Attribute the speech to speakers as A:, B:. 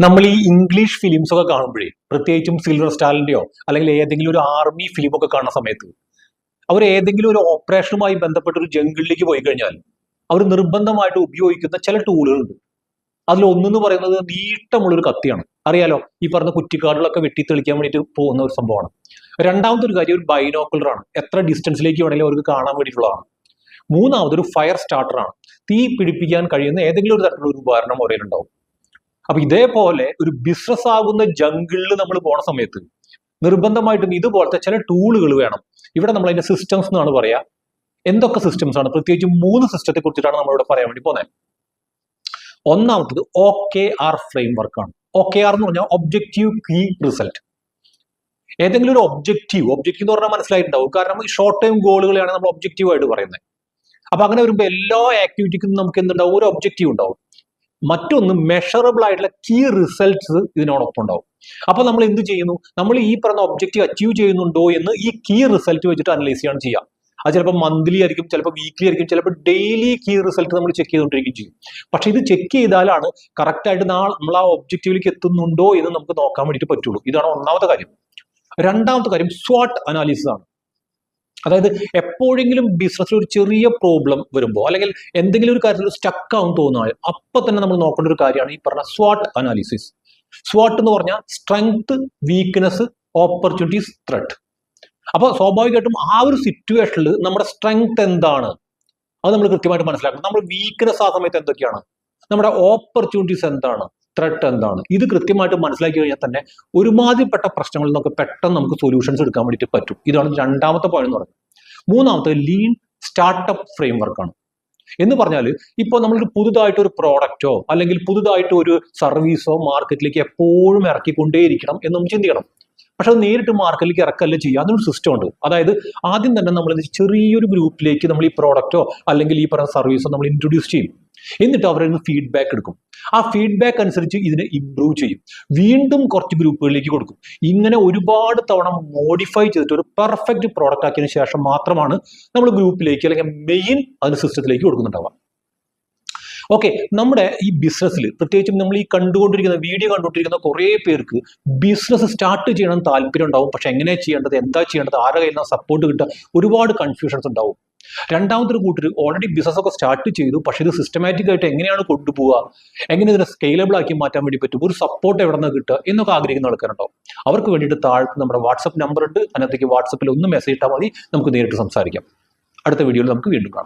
A: നമ്മൾ ഈ English films ഒക്കെ കാണുമ്പോഴേ, പ്രത്യേകിച്ചും സിൽവർ സ്റ്റാറിന്റെയോ അല്ലെങ്കിൽ ഏതെങ്കിലും ഒരു ആർമി ഫിലിം ഒക്കെ കാണുന്ന സമയത്ത് അവർ ഏതെങ്കിലും ഒരു ഓപ്പറേഷനുമായി ബന്ധപ്പെട്ട ഒരു ജംഗിളിലേക്ക് പോയി കഴിഞ്ഞാൽ അവർ നിർബന്ധമായിട്ട് ഉപയോഗിക്കുന്ന ചില ടൂളുകളുണ്ട്. അതിലൊന്നെന്ന് പറയുന്നത് നീട്ടമുള്ളൊരു കത്തിയാണ്. അറിയാലോ, ഈ പറഞ്ഞ കുറ്റിക്കാടുകളൊക്കെ വെട്ടിത്തെളിക്കാൻ വേണ്ടിയിട്ട് പോകുന്ന ഒരു സംഭവമാണ്. രണ്ടാമത്തെ ഒരു കാര്യം ഒരു ബൈനോക്കുലറാണ്. എത്ര ഡിസ്റ്റൻസിലേക്ക് വേണമെങ്കിലും അവർക്ക് കാണാൻ വേണ്ടിയിട്ടുള്ളതാണ്. മൂന്നാമത് ഒരു ഫയർ സ്റ്റാർട്ടറാണ്. തീ പിടിപ്പിക്കാൻ കഴിയുന്ന ഏതെങ്കിലും ഒരു തരത്തിലുള്ള ഒരു ഉപകരണം അവരുണ്ടാവും. അപ്പൊ ഇതേപോലെ ഒരു ബിസിനസ് ആകുന്ന ജംഗിളിൽ നമ്മൾ പോണ സമയത്ത് നിർബന്ധമായിട്ടും ഇതുപോലത്തെ ചില ടൂളുകൾ വേണം. ഇവിടെ നമ്മൾ അതിന്റെ സിസ്റ്റംസ് എന്നാണ് പറയാ. എന്തൊക്കെ സിസ്റ്റംസ് ആണ്? പ്രത്യേകിച്ച് 3 സിസ്റ്റത്തെ കുറിച്ചിട്ടാണ് നമ്മളിവിടെ പറയാൻ വേണ്ടി പോകുന്നത്. ഒന്നാമത്തത് OKR ഫ്രെയിംവർക്ക് ആണ്. OKR എന്ന് പറഞ്ഞാൽ ഒബ്ജക്റ്റീവ് കീ റിസൾട്ട്. ഏതെങ്കിലും ഒരു ഒബ്ജക്റ്റീവ് എന്ന് പറഞ്ഞാൽ മനസ്സിലായിട്ടുണ്ടാവും. കാരണം ഈ ഷോർട്ട് ടൈം ഗോളുകളെയാണ് നമ്മൾ ഒബ്ജക്റ്റീവ് ആയിട്ട് പറയുന്നത്. അപ്പൊ അങ്ങനെ വരുമ്പോൾ എല്ലാ ആക്ടിവിറ്റിക്കും നമുക്ക് എന്തുണ്ടാവും? ഒരു ഒബ്ജക്റ്റീവ് ഉണ്ടാവും. മറ്റൊന്ന് മെഷറബിൾ ആയിട്ടുള്ള കീ റിസൾട്ട്സ് ഇതിനോടൊപ്പം ഉണ്ടാവും. അപ്പൊ നമ്മൾ എന്ത് ചെയ്യുന്നു? നമ്മൾ ഈ പറഞ്ഞ ഒബ്ജക്റ്റീവ് അച്ചീവ് ചെയ്യുന്നുണ്ടോ എന്ന് ഈ കീ റിസൾട്ട് വെച്ചിട്ട് അനലൈസ് ചെയ്യാണ് ചെയ്യുക. അത് ചിലപ്പോൾ മന്ത്ലി ആയിരിക്കും, ചിലപ്പോൾ വീക്ക്ലി ആയിരിക്കും, ചിലപ്പോൾ ഡെയിലി കീ റിസൾട്ട് നമ്മൾ ചെക്ക് ചെയ്തുകൊണ്ടിരിക്കുകയും ചെയ്യും. പക്ഷെ ഇത് ചെക്ക് ചെയ്താലാണ് കറക്റ്റ് ആയിട്ട് നമ്മൾ ആ ഒബ്ജക്റ്റീവിലേക്ക് എത്തുന്നുണ്ടോ എന്ന് നമുക്ക് നോക്കാൻ വേണ്ടിയിട്ട് പറ്റുള്ളൂ. ഇതാണ് ഒന്നാമത്തെ കാര്യം. രണ്ടാമത്തെ കാര്യം SWOT അനാലിസിസ് ആണ്. അതായത് എപ്പോഴെങ്കിലും ബിസിനസ്സിൽ ഒരു ചെറിയ പ്രോബ്ലം വരുമ്പോൾ അല്ലെങ്കിൽ എന്തെങ്കിലും ഒരു കാര്യത്തിൽ സ്റ്റക്ക് ആവും തോന്നാൽ അപ്പൊ തന്നെ നമ്മൾ നോക്കേണ്ട ഒരു കാര്യമാണ് ഈ പറഞ്ഞ SWOT അനാലിസിസ്. SWOT എന്ന് പറഞ്ഞാൽ സ്ട്രെങ്ത്, വീക്ക്നെസ്, ഓപ്പർച്യൂണിറ്റീസ്, ത്രെറ്റ്. അപ്പൊ സ്വാഭാവികമായിട്ടും ആ ഒരു സിറ്റുവേഷനിൽ നമ്മുടെ സ്ട്രെങ്ത് എന്താണ് അത് നമ്മൾ കൃത്യമായിട്ട് മനസ്സിലാക്കണം. നമ്മുടെ വീക്ക്നെസ് ആ സമയത്ത് എന്തൊക്കെയാണ്, നമ്മുടെ ഓപ്പർച്യൂണിറ്റീസ് എന്താണ്, ത്രെറ്റ് എന്താണ്, ഇത് കൃത്യമായിട്ട് മനസ്സിലാക്കി കഴിഞ്ഞാൽ തന്നെ ഒരുമാതിരിപ്പെട്ട പ്രശ്നങ്ങളിൽ നിന്നൊക്കെ പെട്ടെന്ന് നമുക്ക് സൊല്യൂഷൻസ് എടുക്കാൻ വേണ്ടിയിട്ട് പറ്റും. ഇതാണ് രണ്ടാമത്തെ പോയിന്റ് എന്ന് പറയുന്നത്. മൂന്നാമത്തെ ലീൻ സ്റ്റാർട്ടപ്പ് ഫ്രെയിംവർക്കാണ്. എന്ന് പറഞ്ഞാൽ ഇപ്പോൾ നമ്മളൊരു പുതുതായിട്ട് ഒരു പ്രോഡക്റ്റോ അല്ലെങ്കിൽ പുതുതായിട്ട് ഒരു സർവീസോ മാർക്കറ്റിലേക്ക് എപ്പോഴും ഇറക്കിക്കൊണ്ടേയിരിക്കണം എന്ന് നമ്മൾ ചിന്തിക്കണം. പക്ഷെ അത് നേരിട്ട് മാർക്കറ്റിലേക്ക് ഇറക്കല്ല ചെയ്യുക. അതിനൊരു സിസ്റ്റം ഉണ്ട്. അതായത് ആദ്യം തന്നെ നമ്മൾ ചെറിയൊരു ഗ്രൂപ്പിലേക്ക് നമ്മൾ ഈ പ്രോഡക്റ്റോ അല്ലെങ്കിൽ ഈ പറഞ്ഞ സർവീസോ നമ്മൾ ഇൻട്രൊഡ്യൂസ് ചെയ്യും. എന്നിട്ട് അവരിൽ നിന്ന് ഫീഡ്ബാക്ക് എടുക്കും. ആ ഫീഡ്ബാക്ക് അനുസരിച്ച് ഇതിനെ ഇംപ്രൂവ് ചെയ്യും. വീണ്ടും കുറച്ച് ഗ്രൂപ്പുകളിലേക്ക് കൊടുക്കും. ഇങ്ങനെ ഒരുപാട് തവണ മോഡിഫൈ ചെയ്തിട്ട് ഒരു പെർഫെക്റ്റ് പ്രോഡക്റ്റ് ആക്കിയതിനു ശേഷം മാത്രമാണ് നമ്മൾ ഗ്രൂപ്പിലേക്ക് അല്ലെങ്കിൽ മെയിൻ അതിന് സിസ്റ്റത്തിലേക്ക് കൊടുക്കുന്നുണ്ടാവുക. ഓക്കെ, നമ്മുടെ ഈ ബിസിനസ്സിൽ പ്രത്യേകിച്ചും നമ്മൾ ഈ വീഡിയോ കണ്ടുകൊണ്ടിരിക്കുന്ന കുറേ പേർക്ക് ബിസിനസ് സ്റ്റാർട്ട് ചെയ്യണം താല്പര്യം ഉണ്ടാവും. പക്ഷെ എങ്ങനെ ചെയ്യേണ്ടത്, എന്താ ചെയ്യേണ്ടത്, ആരുടെ കയ്യിൽ നിന്ന് സപ്പോർട്ട് കിട്ടുക, ഒരുപാട് കൺഫ്യൂഷൻസ് ഉണ്ടാവും. രണ്ടാമത്തെ ഒരു കൂട്ടർ ഓൾറെഡി ബിസിനസ് ഒക്കെ സ്റ്റാർട്ട് ചെയ്തു. പക്ഷെ ഇത് സിസ്റ്റമാറ്റിക് ആയിട്ട് എങ്ങനെയാണ് കൊണ്ടുപോവുക, എങ്ങനെ ഇതിനെ സ്കെയിലബിൾ ആക്കി മാറ്റാൻ വേണ്ടി പറ്റും, ഒരു സപ്പോർട്ട് എവിടെ നിന്ന് കിട്ടുക എന്നൊക്കെ ആഗ്രഹിക്കുന്ന ആൾക്കാരുണ്ടാവും. അവർക്ക് വേണ്ടിയിട്ട് താഴത്ത് നമ്മുടെ വാട്സപ്പ് നമ്പർ ഉണ്ട്. അതിനകത്തേക്ക് വാട്സപ്പിൽ ഒന്ന് മെസ്സേജ് ഇട്ടാൽ മതി. നമുക്ക് നേരിട്ട് സംസാരിക്കാം. അടുത്ത വീഡിയോയിൽ നമുക്ക് വീണ്ടും കാണാം.